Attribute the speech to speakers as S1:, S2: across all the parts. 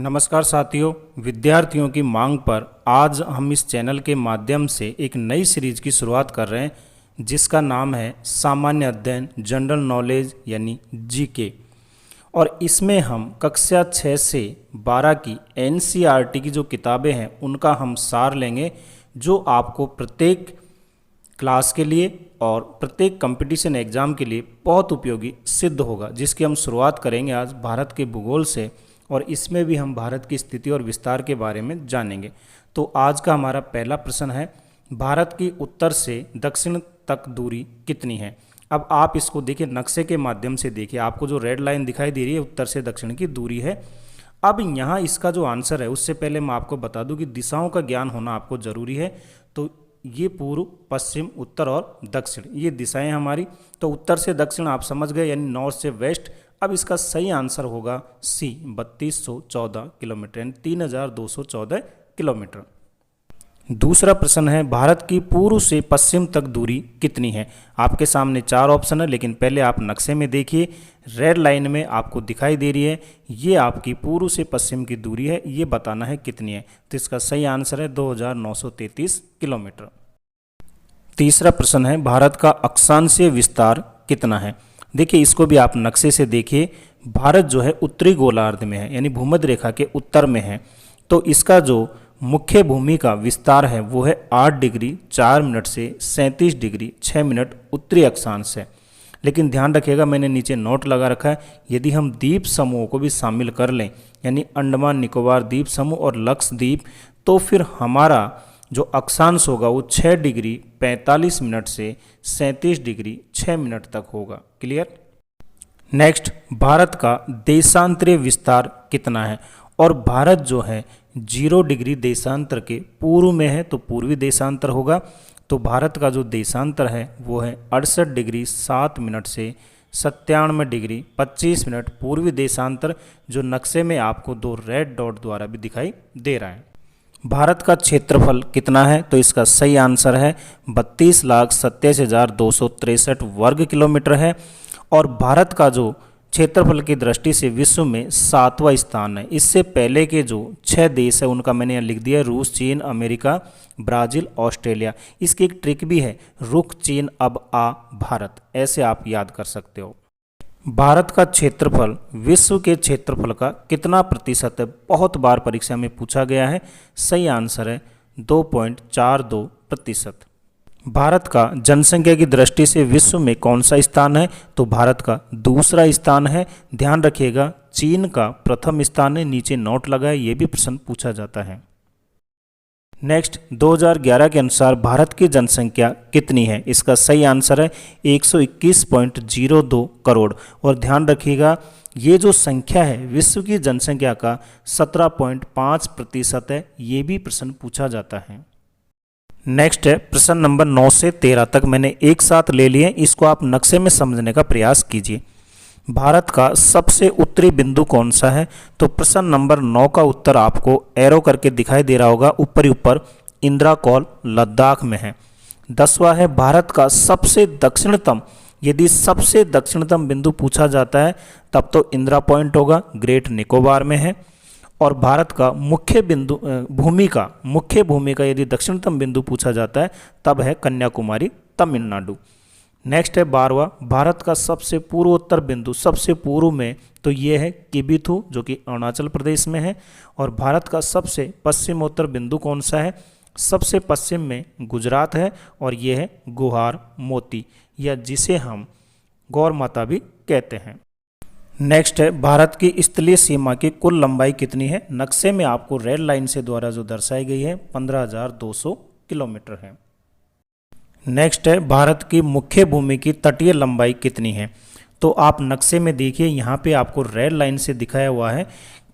S1: नमस्कार साथियों, विद्यार्थियों की मांग पर आज हम इस चैनल के माध्यम से एक नई सीरीज की शुरुआत कर रहे हैं जिसका नाम है सामान्य अध्ययन जनरल नॉलेज यानी जीके। और इसमें हम कक्षा 6 से 12 की एनसीईआरटी की जो किताबें हैं उनका हम सार लेंगे, जो आपको प्रत्येक क्लास के लिए और प्रत्येक कंपटीशन एग्ज़ाम के लिए बहुत उपयोगी सिद्ध होगा। जिसकी हम शुरुआत करेंगे आज भारत के भूगोल से, और इसमें भी हम भारत की स्थिति और विस्तार के बारे में जानेंगे। तो आज का हमारा पहला प्रश्न है, भारत की उत्तर से दक्षिण तक दूरी कितनी है। अब आप इसको देखिए, नक्शे के माध्यम से देखिए, आपको जो रेड लाइन दिखाई दे रही है उत्तर से दक्षिण की दूरी है। अब यहाँ इसका जो आंसर है, उससे पहले मैं आपको बता दूं कि दिशाओं का ज्ञान होना आपको ज़रूरी है। तो ये पूर्व, पश्चिम, उत्तर और दक्षिण, ये दिशाएं हमारी। तो उत्तर से दक्षिण आप समझ गए, यानी नॉर्थ से वेस्ट। अब इसका सही आंसर होगा सी, 3214 किलोमीटर, यानी 3214 किलोमीटर। दूसरा प्रश्न है, भारत की पूर्व से पश्चिम तक दूरी कितनी है। आपके सामने 4 ऑप्शन है, लेकिन पहले आप नक्शे में देखिए, रेड लाइन में आपको दिखाई दे रही है, ये आपकी पूर्व से पश्चिम की दूरी है, ये बताना है कितनी है। तो इसका सही आंसर है 2933 किलोमीटर। तीसरा प्रश्न है, भारत का अक्षांशीय विस्तार कितना है। देखिए, इसको भी आप नक्शे से देखिए, भारत जो है उत्तरी गोलार्ध में है, यानी भूमध्य रेखा के उत्तर में है। तो इसका जो मुख्य भूमि का विस्तार है वो है 8 डिग्री 4 मिनट से 37 डिग्री 6 मिनट उत्तरी अक्षांश है। लेकिन ध्यान रखिएगा, मैंने नीचे नोट लगा रखा है, यदि हम द्वीप समूहों को भी शामिल कर लें, यानी अंडमान निकोबार द्वीप समूह और लक्षद्वीप, तो फिर हमारा जो अक्षांश होगा वो 6 डिग्री 45 मिनट से 37 डिग्री 6 मिनट तक होगा। क्लियर। नेक्स्ट, भारत का देशांतरीय विस्तार कितना है। और भारत जो है 0 डिग्री देशांतर के पूर्व में है, तो पूर्वी देशांतर होगा। तो भारत का जो देशांतर है वो है 68 डिग्री 7 मिनट से 97 डिग्री 25 मिनट पूर्वी देशांतर, जो नक्शे में आपको 2 रेड डॉट द्वारा भी दिखाई दे रहा है। भारत का क्षेत्रफल कितना है, तो इसका सही आंसर है 32,27,263 वर्ग किलोमीटर है। और भारत का जो क्षेत्रफल की दृष्टि से विश्व में 7वां स्थान है। इससे पहले के जो 6 देश है उनका मैंने यहाँ लिख दिया, रूस, चीन, अमेरिका, ब्राज़ील, ऑस्ट्रेलिया। इसकी एक ट्रिक भी है, रुक चीन अब आ भारत, ऐसे आप याद कर सकते हो। भारत का क्षेत्रफल विश्व के क्षेत्रफल का कितना प्रतिशत है, बहुत बार परीक्षा में पूछा गया है। सही आंसर है 2.42%। भारत का जनसंख्या की दृष्टि से विश्व में कौन सा स्थान है, तो भारत का दूसरा स्थान है। ध्यान रखिएगा, चीन का प्रथम स्थान है, नीचे नोट लगा है, ये भी प्रश्न पूछा जाता है। नेक्स्ट, 2011 के अनुसार भारत की जनसंख्या कितनी है। इसका सही आंसर है 121.02 करोड़। और ध्यान रखिएगा, ये जो संख्या है विश्व की जनसंख्या का 17.5% है, ये भी प्रश्न पूछा जाता है। नेक्स्ट है प्रश्न नंबर 9 से 13 तक मैंने एक साथ ले लिए, इसको आप नक्शे में समझने का प्रयास कीजिए। भारत का सबसे उत्तरी बिंदु कौन सा है, तो प्रश्न नंबर 9 का उत्तर आपको एरो करके दिखाई दे रहा होगा, ऊपर ही ऊपर, इंदिरा कौल लद्दाख में है। 10वां है, भारत का सबसे दक्षिणतम, यदि सबसे दक्षिणतम बिंदु पूछा जाता है तब तो इंदिरा पॉइंट होगा, ग्रेट निकोबार में है। और भारत का मुख्य बिंदु मुख्य भूमि का यदि दक्षिणतम बिंदु पूछा जाता है तब है कन्याकुमारी, तमिलनाडु। नेक्स्ट है 12वां, भारत का सबसे पूर्वोत्तर बिंदु, सबसे पूर्व में, तो ये है किबिथु, जो कि अरुणाचल प्रदेश में है। और भारत का सबसे पश्चिमोत्तर बिंदु कौन सा है, सबसे पश्चिम में गुजरात है, और ये है गुहार मोती, या जिसे हम गौर माता भी कहते हैं। नेक्स्ट है, भारत की स्थलीय सीमा की कुल लंबाई कितनी है। नक्शे में आपको रेड लाइन से द्वारा जो दर्शाई गई है 15,200 किलोमीटर है। नेक्स्ट है, भारत की मुख्य भूमि की तटीय लंबाई कितनी है। तो आप नक्शे में देखिए, यहाँ पे आपको रेड लाइन से दिखाया हुआ है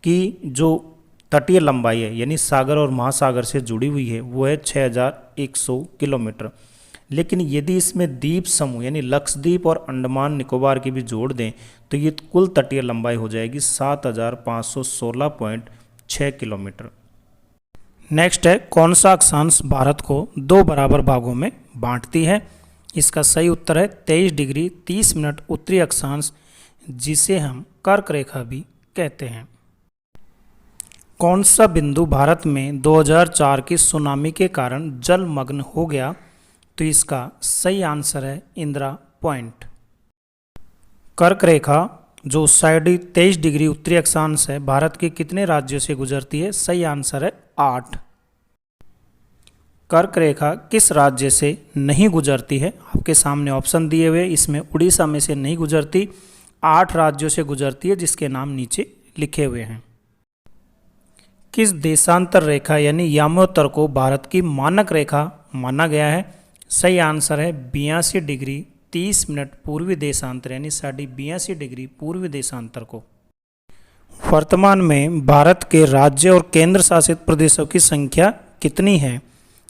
S1: कि जो तटीय लंबाई है, यानी सागर और महासागर से जुड़ी हुई है, वो है 6,100 किलोमीटर। लेकिन यदि इसमें द्वीप समूह यानी लक्षद्वीप और अंडमान निकोबार की भी जोड़ दें तो ये कुल तटीय लंबाई हो जाएगी 7,516.6 किलोमीटर। नेक्स्ट है, कौन सा अक्षांश भारत को 2 बराबर भागों में बांटती है। इसका सही उत्तर है 23 डिग्री 30 मिनट उत्तरी अक्षांश, जिसे हम कर्क रेखा भी कहते हैं। कौन सा बिंदु भारत में 2004 की सुनामी के कारण जलमग्न हो गया? तो इसका सही आंसर है इंदिरा पॉइंट। कर्क रेखा जो साइड 23 डिग्री उत्तरी अक्षांश है, भारत के कितने राज्यों से गुजरती है? सही आंसर है 8। कर्क रेखा किस राज्य से नहीं गुजरती है? आपके सामने ऑप्शन दिए हुए, इसमें उड़ीसा में से नहीं गुजरती, 8 राज्यों से गुजरती है जिसके नाम नीचे लिखे हुए हैं। किस देशांतर रेखा यानी यामोत्तर को भारत की मानक रेखा माना गया है? सही आंसर है 82 डिग्री 30 मिनट पूर्वी देशांतर यानी 82.5 डिग्री पूर्वी देशांतर को। वर्तमान में भारत के राज्य और केंद्र शासित प्रदेशों की संख्या कितनी है?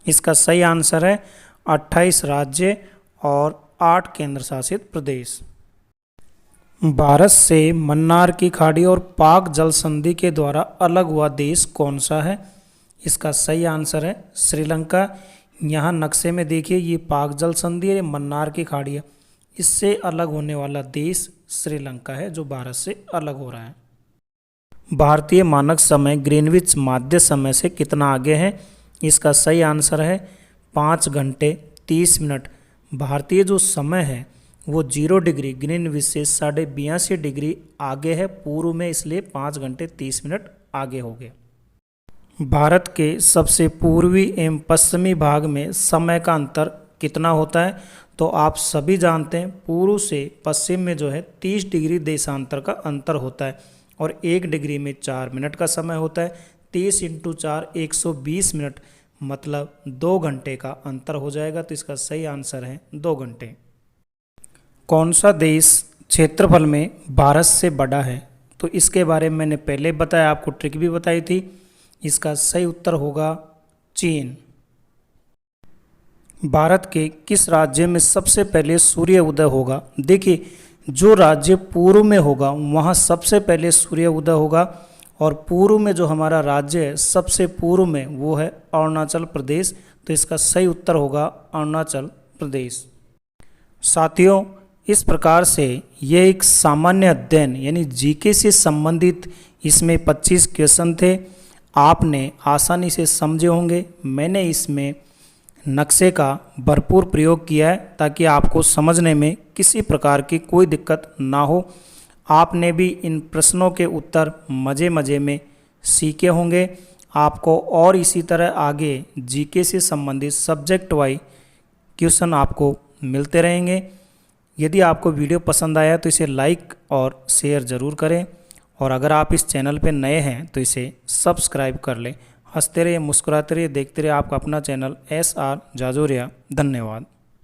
S1: इसका सही आंसर है 28 राज्य और 8 केंद्र शासित प्रदेश। भारत से मन्नार की खाड़ी और पाक जल संधि के द्वारा अलग हुआ देश कौन सा है? इसका सही आंसर है श्रीलंका। यहाँ नक्शे में देखिए, ये पाक जल संधि है, मन्नार की खाड़ी है, इससे अलग होने वाला देश श्रीलंका है जो भारत से अलग हो रहा है। भारतीय मानक समय ग्रीनविच माध्य समय से कितना आगे है? इसका सही आंसर है 5 घंटे 30 मिनट। भारतीय जो समय है वो 0 डिग्री ग्रीनविच से 82.5 डिग्री आगे है पूर्व में, इसलिए 5 घंटे 30 मिनट आगे हो गए। भारत के सबसे पूर्वी एवं पश्चिमी भाग में समय का अंतर कितना होता है? तो आप सभी जानते हैं पूर्व से पश्चिम में जो है 30 डिग्री देशांतर का अंतर होता है और 1 डिग्री में 4 मिनट का समय होता है। 30 × 4 120 मिनट, मतलब 2 घंटे का अंतर हो जाएगा। तो इसका सही आंसर है 2 घंटे। कौन सा देश क्षेत्रफल में भारत से बड़ा है? तो इसके बारे में मैंने पहले बताया, आपको ट्रिक भी बताई थी। इसका सही उत्तर होगा चीन। भारत के किस राज्य में सबसे पहले सूर्य उदय होगा? देखिए, जो राज्य पूर्व में होगा वहाँ सबसे पहले सूर्य उदय होगा और पूर्व में जो हमारा राज्य है सबसे पूर्व में वो है अरुणाचल प्रदेश। तो इसका सही उत्तर होगा अरुणाचल प्रदेश। साथियों, इस प्रकार से यह एक सामान्य अध्ययन यानी जीके से संबंधित इसमें 25 क्वेश्चन थे। आपने आसानी से समझे होंगे। मैंने इसमें नक्शे का भरपूर प्रयोग किया है ताकि आपको समझने में किसी प्रकार की कोई दिक्कत ना हो। आपने भी इन प्रश्नों के उत्तर मज़े मज़े में सीखे होंगे। आपको और इसी तरह आगे जीके से संबंधित सब्जेक्ट वाइज क्वेश्चन आपको मिलते रहेंगे। यदि आपको वीडियो पसंद आया तो इसे लाइक और शेयर ज़रूर करें और अगर आप इस चैनल पर नए हैं तो इसे सब्सक्राइब कर लें। हंसते रहिए, मुस्कुराते रहिए, देखते रहिए आपका अपना चैनल SR जाजोरिया। धन्यवाद।